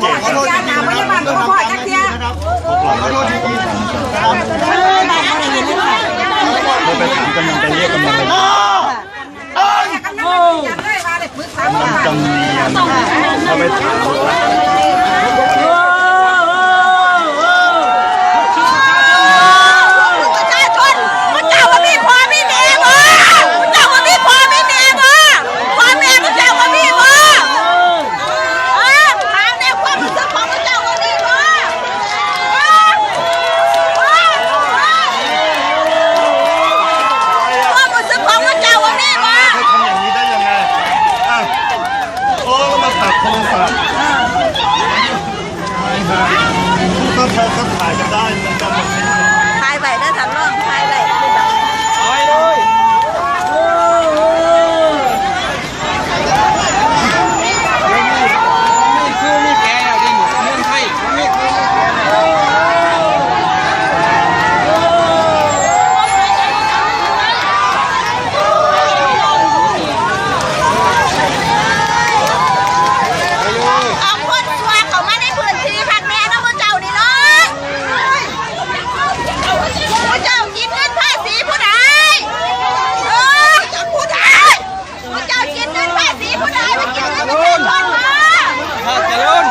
พ่อจักเทียนะไม่ได้บ้านก็พ่อจักเทียขอโทษทีเราไปถามกำนันไปเรียกกำนันไปจำเนียนเราไปถามก็ถ่ายกันได้มันจะหมดถ่ายไปได้สำรองถ่ายไปถ่ายเลยนี่คือนี่แกดิเมืองไทยนี่คือเจริญ